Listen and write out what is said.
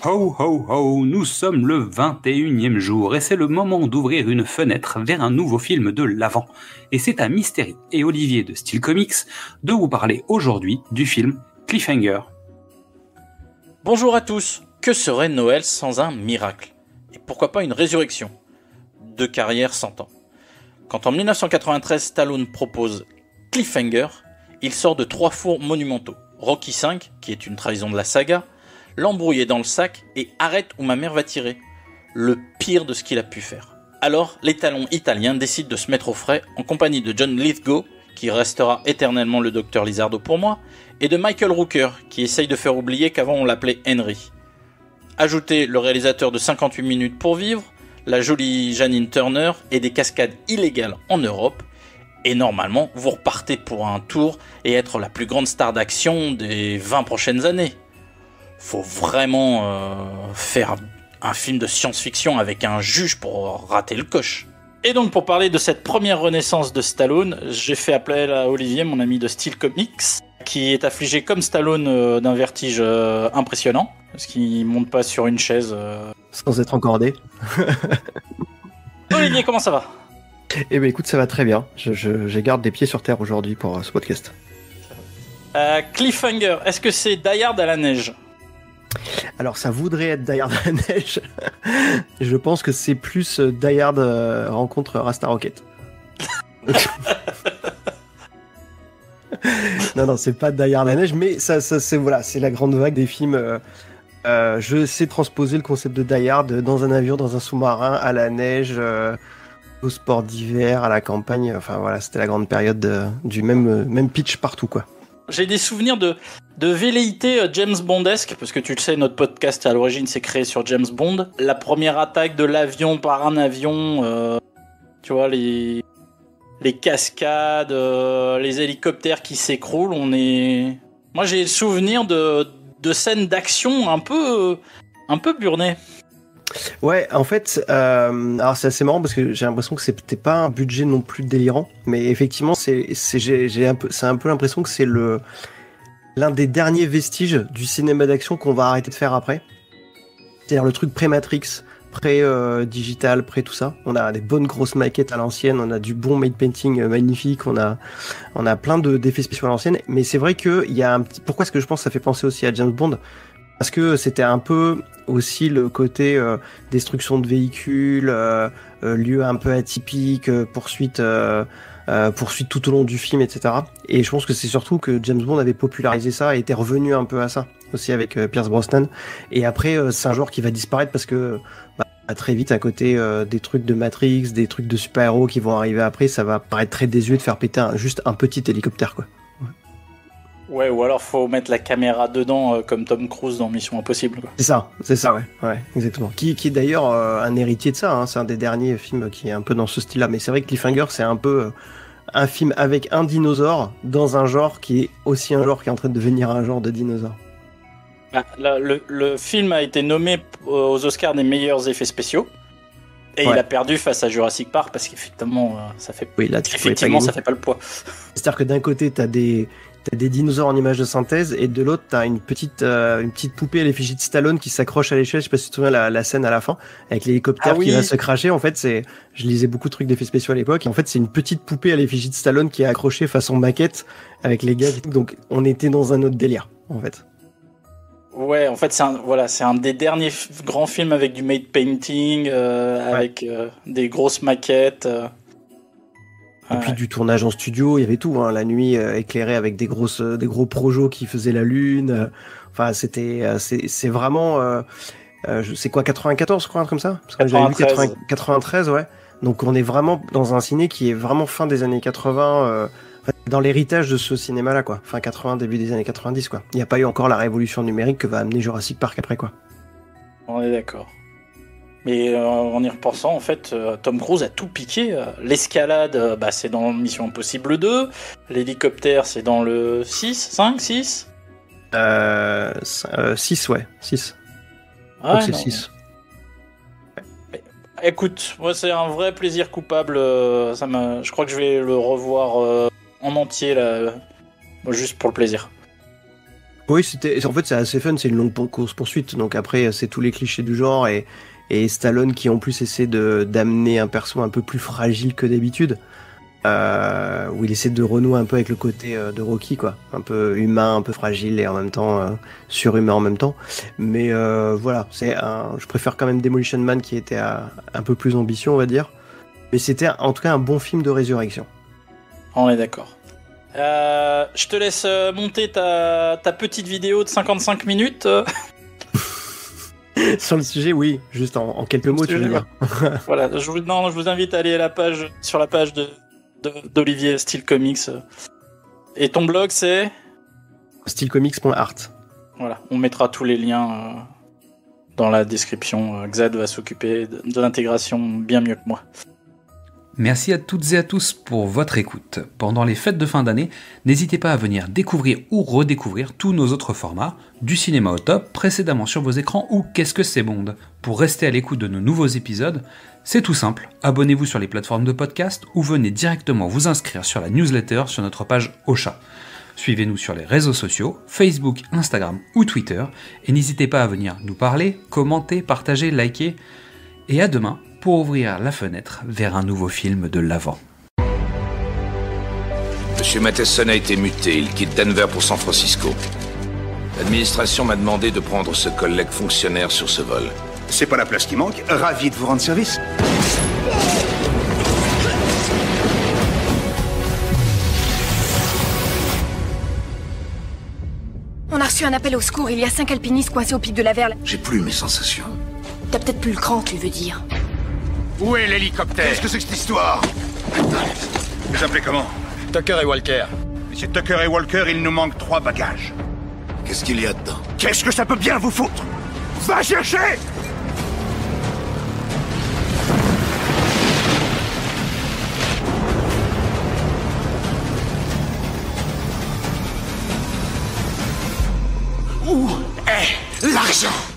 Ho ho ho, nous sommes le 21e jour et c'est le moment d'ouvrir une fenêtre vers un nouveau film de l'Avent. Et c'est à Mystery et Olivier de Steel Comics de vous parler aujourd'hui du film Cliffhanger. Bonjour à tous, que serait Noël sans un miracle? Et pourquoi pas une résurrection? Deux carrières 100 ans. Quand en 1993 Stallone propose Cliffhanger, il sort de trois fours monumentaux. Rocky V, qui est une trahison de la saga, L'embrouillé dans le sac et Arrête ou ma mère va tirer. Le pire de ce qu'il a pu faire. Alors, l'étalon italien décide de se mettre au frais en compagnie de John Lithgow, qui restera éternellement le docteur Lizardo pour moi, et de Michael Rooker, qui essaye de faire oublier qu'avant on l'appelait Henry. Ajoutez le réalisateur de 58 minutes pour vivre, la jolie Janine Turner et des cascades illégales en Europe, et normalement vous repartez pour un tour et être la plus grande star d'action des 20 prochaines années. Faut vraiment faire un film de science-fiction avec un juge pour rater le coche. Et donc pour parler de cette première renaissance de Stallone, j'ai fait appel à Olivier, mon ami de Steel Comics, qui est affligé comme Stallone d'un vertige impressionnant, parce qu'il monte pas sur une chaise. Sans être encordé. Olivier, comment ça va? Eh ben écoute, ça va très bien. Je garde les pieds sur terre aujourd'hui pour ce podcast. Cliffhanger, est-ce que c'est Die Hard à la neige? Alors ça voudrait être Die Hard à la neige. Je pense que c'est plus Die Hard rencontre Rasta Rocket. Non, c'est pas Die Hard à la neige, mais ça c'est voilà, c'est la grande vague des films. Je sais transposer le concept de Die Hard dans un avion, dans un sous-marin, à la neige, au sport d'hiver, à la campagne. Enfin voilà, c'était la grande période du même pitch partout quoi. J'ai des souvenirs de velléité James Bondesque, parce que tu le sais, notre podcast à l'origine s'est créé sur James Bond. La première attaque de l'avion par un avion, tu vois, les cascades, les hélicoptères qui s'écroulent, Moi j'ai le souvenir de scènes d'action un peu burnées. Ouais, en fait, alors c'est assez marrant parce que j'ai l'impression que c'était pas un budget non plus délirant, mais effectivement, j'ai un peu l'impression que c'est l'un des derniers vestiges du cinéma d'action qu'on va arrêter de faire après. C'est-à-dire le truc pré-Matrix, pré-digital, pré tout ça. On a des bonnes grosses maquettes à l'ancienne, on a du bon made painting magnifique, on a plein d'effets spéciaux à l'ancienne, mais c'est vrai que il y a un petit. Pourquoi est-ce que je pense que ça fait penser aussi à James Bond? Parce que c'était un peu aussi le côté destruction de véhicules, lieu un peu atypique, poursuite tout au long du film, etc. Et je pense que c'est surtout que James Bond avait popularisé ça et était revenu un peu à ça, aussi avec Pierce Brosnan. Et après, c'est un genre qui va disparaître parce que très vite, à côté des trucs de Matrix, des trucs de super-héros qui vont arriver après, ça va paraître très désuet de faire péter juste un petit hélicoptère, quoi. Ouais, ou alors faut mettre la caméra dedans comme Tom Cruise dans Mission Impossible, quoi. C'est ça, ouais, exactement. Qui est d'ailleurs un héritier de ça, hein. C'est un des derniers films qui est un peu dans ce style-là. Mais c'est vrai que Cliffhanger, c'est un peu un film avec un dinosaure dans un genre qui est aussi un genre qui est en train de devenir un genre de dinosaure. Le film a été nommé aux Oscars des meilleurs effets spéciaux. Et il a perdu face à Jurassic Park parce qu'effectivement, ça fait pas le poids. C'est-à-dire que d'un côté, t'as des dinosaures en images de synthèse et de l'autre t'as une petite poupée à l'effigie de Stallone qui s'accroche à l'échelle. Je sais pas si tu te souviens la scène à la fin avec l'hélicoptère qui va se crasher. En fait, je lisais beaucoup de trucs d'effets spéciaux à l'époque et en fait c'est une petite poupée à l'effigie de Stallone qui est accrochée façon maquette avec les gars. Donc on était dans un autre délire en fait. Ouais, en fait c'est un des derniers grands films avec du made painting, avec des grosses maquettes. Et puis du tournage en studio, il y avait tout, hein, la nuit éclairée avec des gros projos qui faisaient la lune. Enfin, c'est vraiment, c'est quoi, 94, je crois, comme ça? Parce que j'avais vu 93, ouais. Donc on est vraiment dans un ciné qui est vraiment fin des années 80, dans l'héritage de ce cinéma-là, quoi. Fin 80, début des années 90, quoi. Il n'y a pas eu encore la révolution numérique que va amener Jurassic Park après, quoi. On est d'accord. Mais en y repensant, en fait, Tom Cruise a tout piqué. L'escalade, c'est dans Mission Impossible 2. L'hélicoptère, c'est dans le 6, 5, 6 6, ouais. 6. Ah, c'est 6. Écoute, moi, c'est un vrai plaisir coupable. Je crois que je vais le revoir en entier, là, juste pour le plaisir. Oui, en fait, c'est assez fun, c'est une longue course-poursuite, donc après, c'est tous les clichés du genre, et Stallone qui en plus essaie d'amener un perso un peu plus fragile que d'habitude, où il essaie de renouer un peu avec le côté de Rocky, quoi, un peu humain, un peu fragile et en même temps surhumain en même temps. Mais voilà, je préfère quand même Demolition Man qui était un peu plus ambitieux, on va dire. Mais c'était en tout cas un bon film de résurrection. On est d'accord. Je te laisse monter ta petite vidéo de 55 minutes. Sur le sujet, oui, juste en quelques mots, tu veux dire. Voilà, je vous invite à aller sur la page d'Olivier Steel Comics. Et ton blog, c'est steelcomics.art. Voilà, on mettra tous les liens dans la description. Xad va s'occuper de l'intégration bien mieux que moi. Merci à toutes et à tous pour votre écoute. Pendant les fêtes de fin d'année, n'hésitez pas à venir découvrir ou redécouvrir tous nos autres formats, du cinéma au top, précédemment sur vos écrans ou Qu'est-ce que c'est Bond. Pour rester à l'écoute de nos nouveaux épisodes, c'est tout simple, abonnez-vous sur les plateformes de podcast ou venez directement vous inscrire sur la newsletter sur notre page Ocha. Suivez-nous sur les réseaux sociaux, Facebook, Instagram ou Twitter, et n'hésitez pas à venir nous parler, commenter, partager, liker, et à demain pour ouvrir la fenêtre vers un nouveau film de l'Avent. Monsieur Matheson a été muté, il quitte Denver pour San Francisco. L'administration m'a demandé de prendre ce collègue fonctionnaire sur ce vol. C'est pas la place qui manque, ravi de vous rendre service. On a reçu un appel au secours, il y a 5 alpinistes coincés au pic de la Verle. J'ai plus mes sensations. T'as peut-être plus le cran, tu veux dire. Où est l'hélicoptère? Qu'est-ce que c'est que cette histoire? Vous appelez comment? Tucker et Walker. Monsieur Tucker et Walker, il nous manque 3 bagages. Qu'est-ce qu'il y a dedans? Qu'est-ce que ça peut bien vous foutre? Va chercher! Où est l'argent?